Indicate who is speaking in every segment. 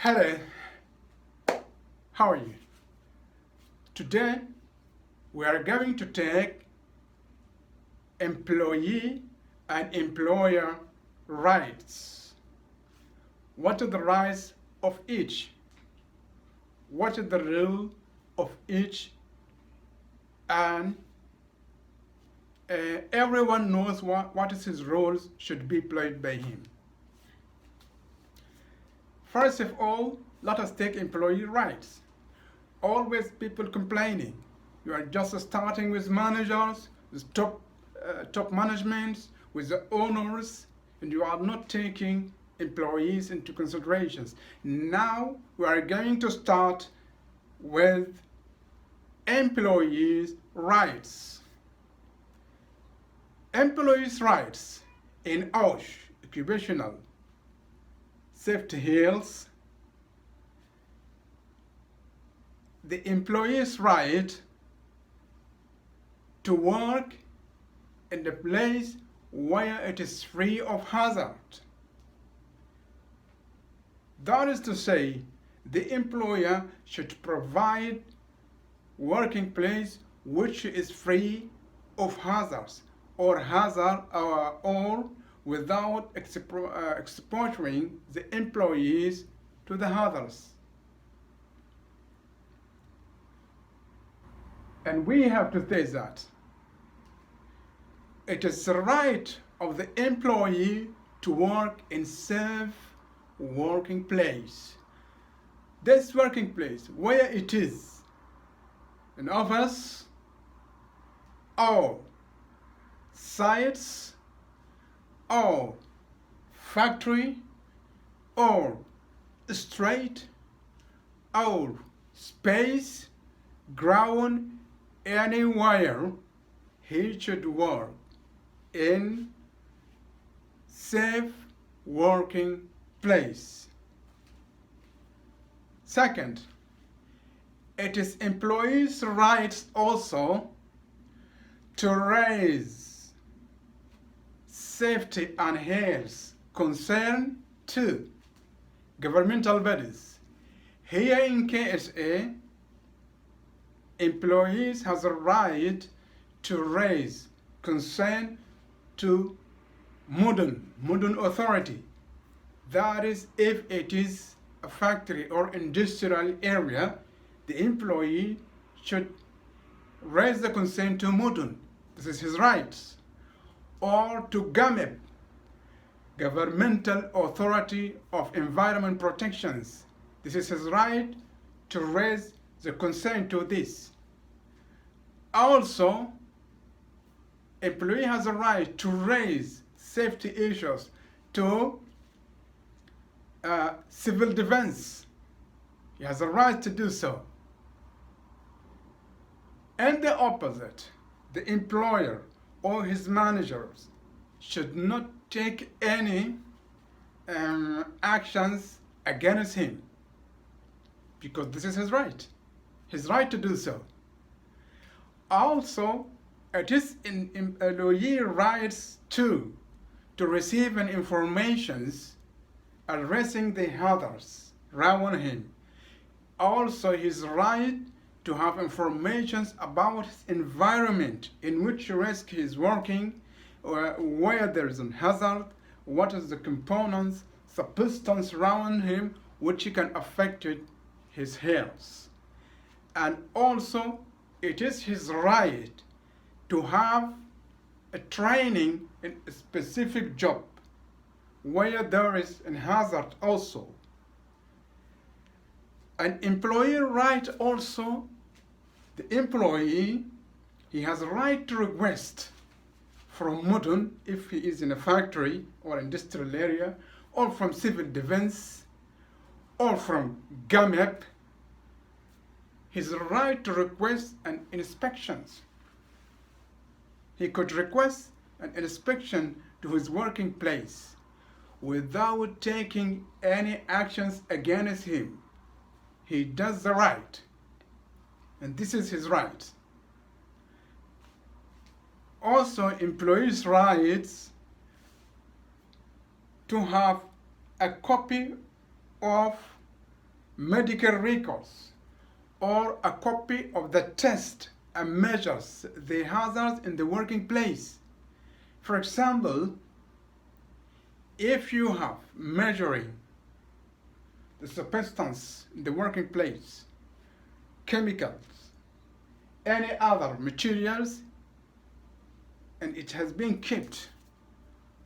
Speaker 1: Hello, how are you? Today we are going to take employee and employer rights. What are the rights of each? What is the role of each? And everyone knows what is his roles should be played by him. First of all, let us take employee rights. Always people complaining. You are just starting with managers, with top management, with the owners, and you are not taking employees into considerations. Now we are going to start with employees' rights. Employees' rights in OSH, occupational safety health. The employee's right to work in the place where it is free of hazard. That is to say, the employer should provide working place which is free of hazards or without exposing the employees to the hazards. And we have to say that it is the right of the employee to work in safe working place. This working place, where it is, an office, or sites, or factory, or street, or space, ground, anywhere, he should work in safe working place. Second, it is employees' rights also to raise safety and health concern to governmental bodies. Here in KSA, employees has a right to raise concern to modern authority. That is, if it is a factory or industrial area, the employee should raise the concern to modern. This is his rights. Or to GAMEP, Governmental Authority of Environment Protections. This is his right to raise the concern to this. Also, employee has a right to raise safety issues to civil defense. He has a right to do so. And the opposite, the employer or his managers should not take any actions against him, because this is his right to do so. Also, it is in employee rights too to receive an informations addressing the others around him. Also, his right to have informations about his environment in which risk he is working, or where there is a hazard, what is the components, substance around him which can affect his health. And also, it is his right to have a training in a specific job where there is a hazard also. An employee right also, the employee, he has a right to request from modern, if he is in a factory or industrial area, or from civil defense, or from GAMEP, his right to request an inspections. He could request an inspection to his working place without taking any actions against him. He does the right, and this is his right. Also, employees' rights to have a copy of medical records, or a copy of the test and measures the hazards in the working place. For example, if you have measuring the substance in the working place, chemicals, any other materials, and it has been kept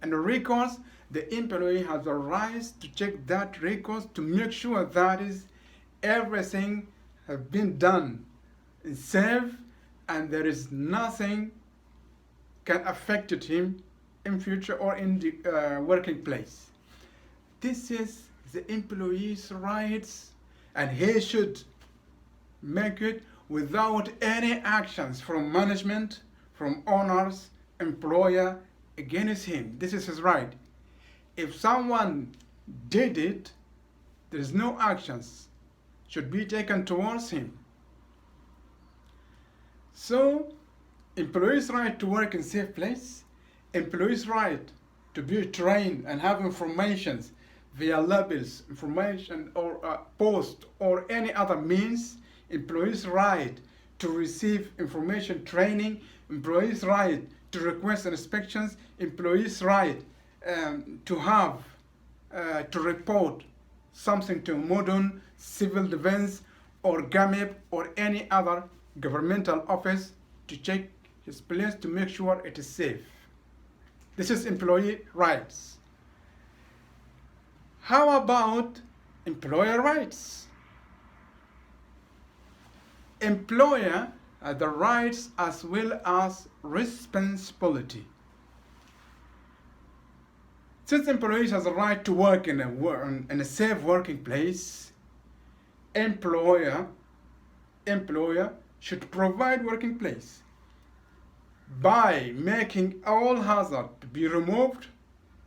Speaker 1: and the records, the employee has a right to check that records to make sure that is everything has been done is safe and there is nothing can affect him in future or in the working place. This is the employee's rights, and he should make it without any actions from management, from owners, employer against him. This is his right. If someone did it, there is no actions should be taken towards him. So, employees' right to work in safe place, employees' right to be trained and have information via labels, information or post or any other means, employees' right to receive information training, employees' right to request inspections, employees' right to have to report something to modern civil defense or GAMIP or any other governmental office to check his place to make sure it is safe. This is employee rights. How about employer rights? Employer has the rights as well as responsibility. Since employees has a right to work in a safe working place, employer should provide working place by making all hazard to be removed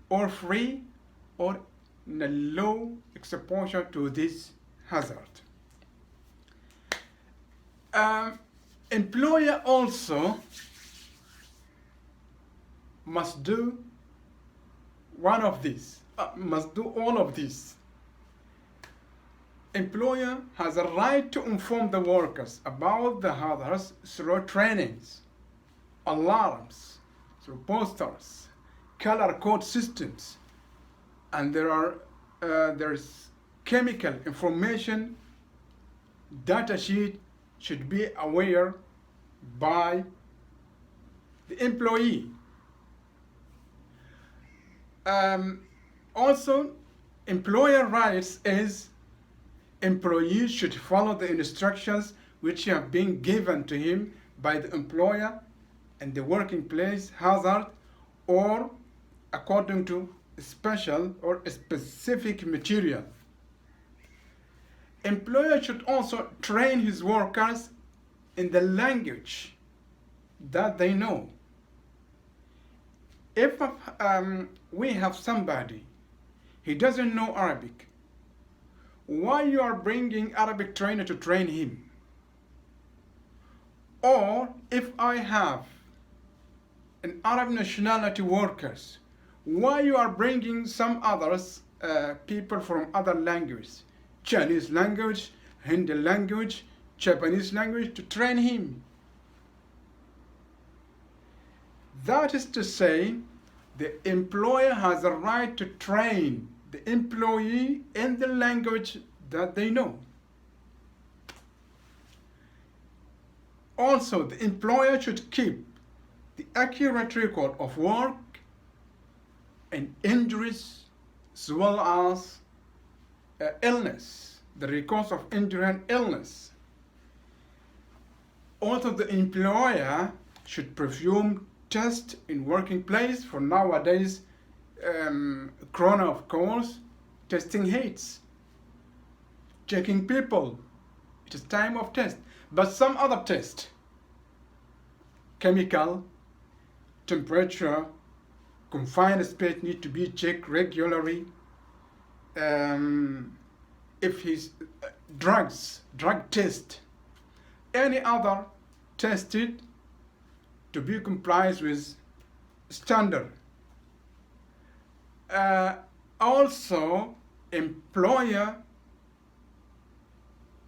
Speaker 1: or free or in a low exposure to this hazard. Employer also must do one of these, must do all of these. Employer has a right to inform the workers about the hazards through trainings, alarms, through posters, color code systems, and there's chemical information data sheet should be aware by the employee. Also, employer rights is employees should follow the instructions which have been given to him by the employer and the working place hazard or according to special or specific material. Employer should also train his workers in the language that they know. If we have somebody, he doesn't know Arabic, why you are bringing Arabic trainer to train him? Or if I have an Arab nationality workers, why you are bringing some others, people from other languages, Chinese language, Hindi language, Japanese language to train him? That is to say, the employer has a right to train the employee in the language that they know. Also, the employer should keep the accurate record of work and injuries as well as illness, the records of injury and illness. Also, the employer should perform tests in working place for nowadays corona, of course, testing heats, checking people. It is time of test. But some other test, chemical, temperature, confined space need to be checked regularly. If his drug test, any other tested to be complies with standard. Also, employer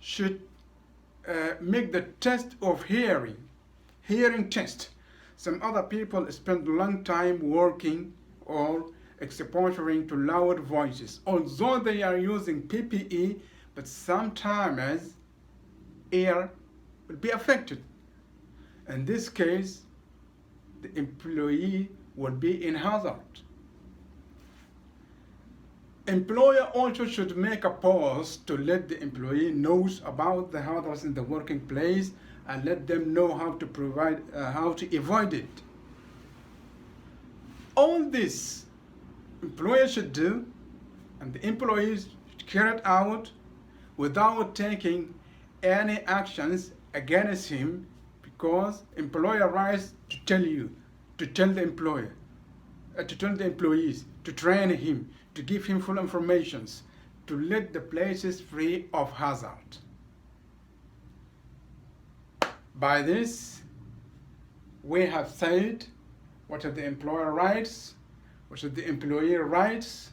Speaker 1: should make the test of hearing test. Some other people spend a long time working or exposing to loud voices, although they are using PPE, but sometimes ear will be affected. In this case, the employee will be in hazard. Employer also should make a post to let the employee knows about the hazards in the working place and let them know how to avoid it. All this employer should do, and the employees should carry it out without taking any actions against him, because employer rights to tell the employer, to tell the employees, to train him, to give him full information, to let the places free of hazard. By this, we have said what are the employer rights, what are the employee rights,